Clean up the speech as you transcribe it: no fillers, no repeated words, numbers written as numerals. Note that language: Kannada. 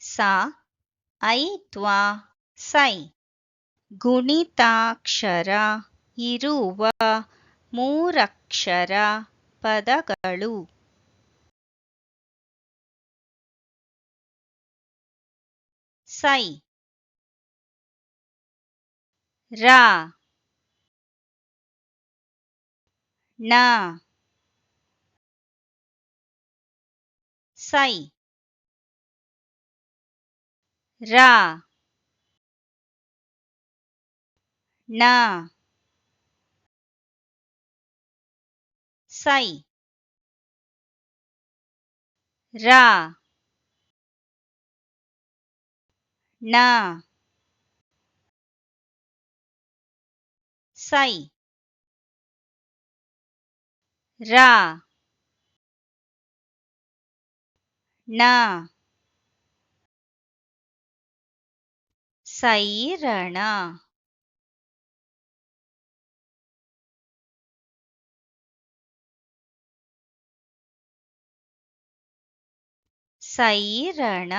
ಸ ಐತ್ವಾ ಸೈ. ಗುಣಿತಾಕ್ಷರ ಇರುವ ಮೂರಕ್ಷರ ಪದಗಳು. ಸೈ ರ ನ ಸೈ ರ ನ ಸೈ ರ ನ ಸೈ ರ ನ ಸೈರಣ. ಸೈರಣ